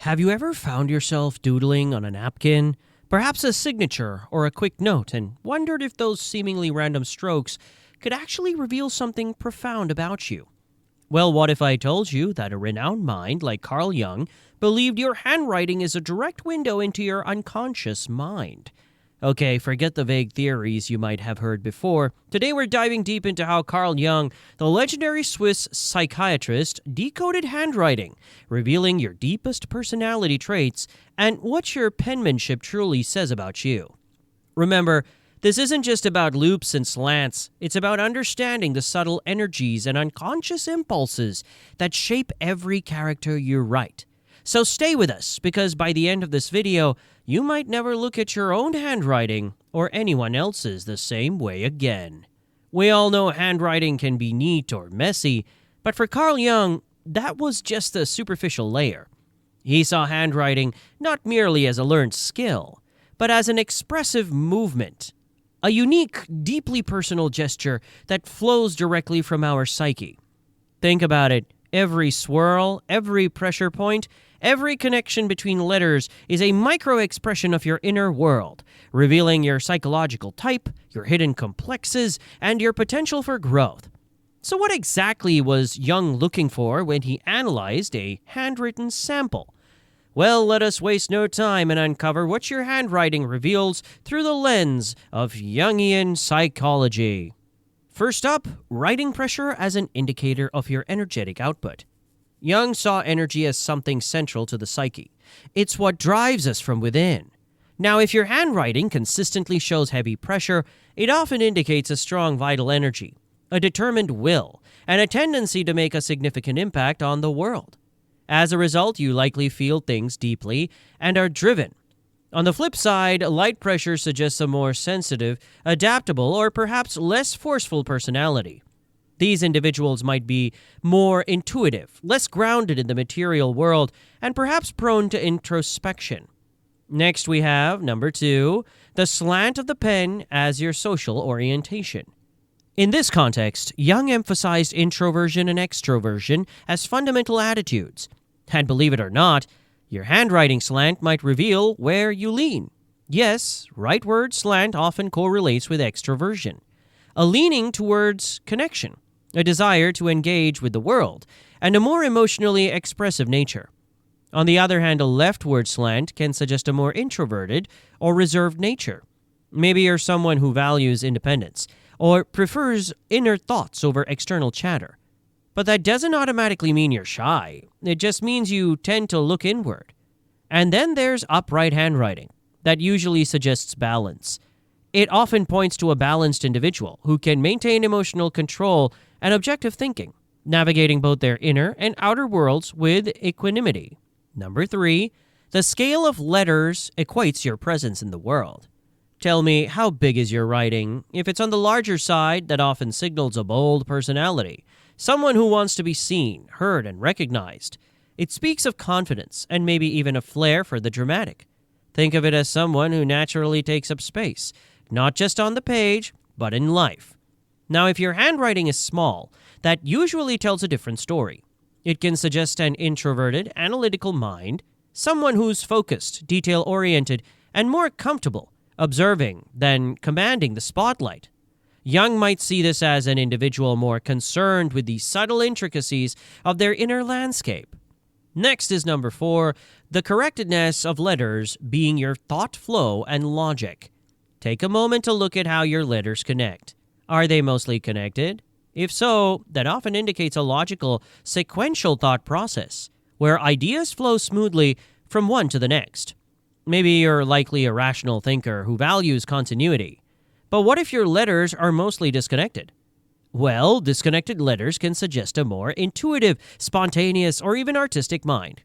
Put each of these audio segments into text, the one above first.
Have you ever found yourself doodling on a napkin, perhaps a signature or a quick note, and wondered if those seemingly random strokes could actually reveal something profound about you? Well, what if I told you that a renowned mind like Carl Jung believed your handwriting is a direct window into your unconscious mind? Okay, forget the vague theories you might have heard before. Today we're diving deep into how Carl Jung, the legendary Swiss psychiatrist, decoded handwriting, revealing your deepest personality traits and what your penmanship truly says about you. Remember, this isn't just about loops and slants. It's about understanding the subtle energies and unconscious impulses that shape every character you write. So stay with us, because by the end of this video, you might never look at your own handwriting or anyone else's the same way again. We all know handwriting can be neat or messy, but for Carl Jung, that was just a superficial layer. He saw handwriting not merely as a learned skill, but as an expressive movement, a unique, deeply personal gesture that flows directly from our psyche. Think about it. Every swirl, every pressure point, every connection between letters is a micro-expression of your inner world, revealing your psychological type, your hidden complexes, and your potential for growth. So what exactly was Jung looking for when he analyzed a handwritten sample? Well, let us waste no time and uncover what your handwriting reveals through the lens of Jungian psychology. First up, writing pressure as an indicator of your energetic output. Jung saw energy as something central to the psyche. It's what drives us from within. Now, if your handwriting consistently shows heavy pressure, it often indicates a strong vital energy, a determined will, and a tendency to make a significant impact on the world. As a result, you likely feel things deeply and are driven. On the flip side, light pressure suggests a more sensitive, adaptable, or perhaps less forceful personality. These individuals might be more intuitive, less grounded in the material world, and perhaps prone to introspection. Next we have, number 2, the slant of the pen as your social orientation. In this context, Jung emphasized introversion and extroversion as fundamental attitudes. And believe it or not, your handwriting slant might reveal where you lean. Yes, rightward slant often correlates with extroversion, a leaning towards connection, a desire to engage with the world, and a more emotionally expressive nature. On the other hand, a leftward slant can suggest a more introverted or reserved nature. Maybe you're someone who values independence or prefers inner thoughts over external chatter. But that doesn't automatically mean you're shy. It just means you tend to look inward. And then there's upright handwriting. That usually suggests balance. It often points to a balanced individual who can maintain emotional control and objective thinking, navigating both their inner and outer worlds with equanimity. Number 3, the scale of letters equates your presence in the world. Tell me, how big is your writing? If it's on the larger side, that often signals a bold personality, someone who wants to be seen, heard, and recognized. It speaks of confidence and maybe even a flair for the dramatic. Think of it as someone who naturally takes up space, not just on the page, but in life. Now, if your handwriting is small, that usually tells a different story. It can suggest an introverted, analytical mind, someone who's focused, detail-oriented, and more comfortable observing than commanding the spotlight. Jung might see this as an individual more concerned with the subtle intricacies of their inner landscape. Next is number 4, the correctness of letters being your thought flow and logic. Take a moment to look at how your letters connect. Are they mostly connected? If so, that often indicates a logical, sequential thought process, where ideas flow smoothly from one to the next. Maybe you're likely a rational thinker who values continuity. But what if your letters are mostly disconnected? Well, disconnected letters can suggest a more intuitive, spontaneous, or even artistic mind.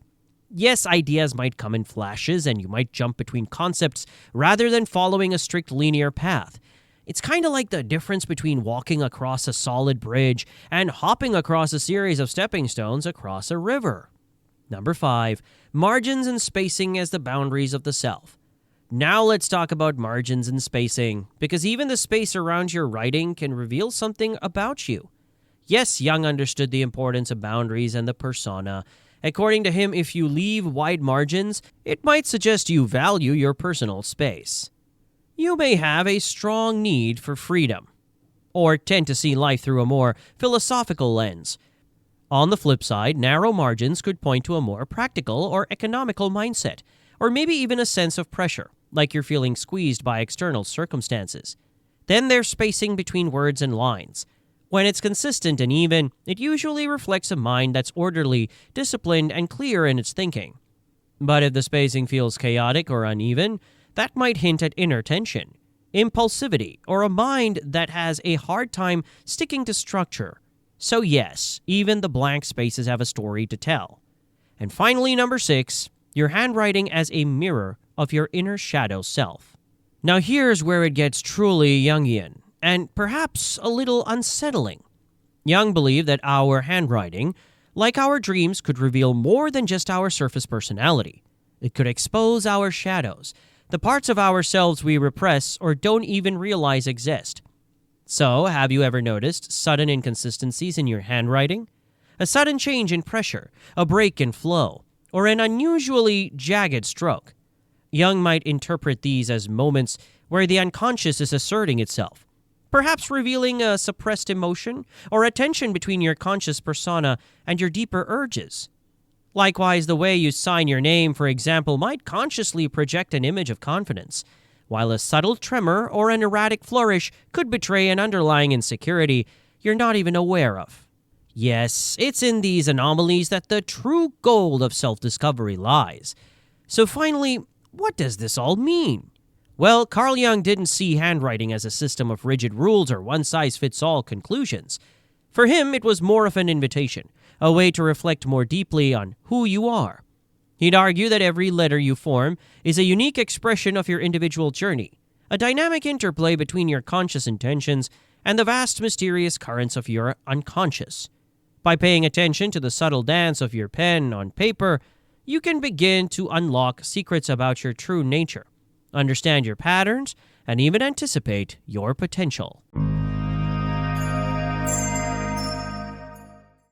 Yes, ideas might come in flashes and you might jump between concepts rather than following a strict linear path. It's kind of like the difference between walking across a solid bridge and hopping across a series of stepping stones across a river. Number 5, margins and spacing as the boundaries of the self. Now let's talk about margins and spacing, because even the space around your writing can reveal something about you. Yes, Jung understood the importance of boundaries and the persona, According to him, if you leave wide margins, it might suggest you value your personal space. You may have a strong need for freedom, or tend to see life through a more philosophical lens. On the flip side, narrow margins could point to a more practical or economical mindset, or maybe even a sense of pressure, like you're feeling squeezed by external circumstances. Then there's spacing between words and lines. When it's consistent and even, it usually reflects a mind that's orderly, disciplined, and clear in its thinking. But if the spacing feels chaotic or uneven, that might hint at inner tension, impulsivity, or a mind that has a hard time sticking to structure. So yes, even the blank spaces have a story to tell. And finally, number 6, your handwriting as a mirror of your inner shadow self. Now here's where it gets truly Jungian, and perhaps a little unsettling. Jung believed that our handwriting, like our dreams, could reveal more than just our surface personality. It could expose our shadows, the parts of ourselves we repress or don't even realize exist. So, have you ever noticed sudden inconsistencies in your handwriting? A sudden change in pressure, a break in flow, or an unusually jagged stroke? Jung might interpret these as moments where the unconscious is asserting itself, perhaps revealing a suppressed emotion or a tension between your conscious persona and your deeper urges. Likewise, the way you sign your name, for example, might consciously project an image of confidence, while a subtle tremor or an erratic flourish could betray an underlying insecurity you're not even aware of. Yes, it's in these anomalies that the true gold of self-discovery lies. So finally, what does this all mean? Well, Carl Jung didn't see handwriting as a system of rigid rules or one-size-fits-all conclusions. For him, it was more of an invitation, a way to reflect more deeply on who you are. He'd argue that every letter you form is a unique expression of your individual journey, a dynamic interplay between your conscious intentions and the vast mysterious currents of your unconscious. By paying attention to the subtle dance of your pen on paper, you can begin to unlock secrets about your true nature, understand your patterns, and even anticipate your potential.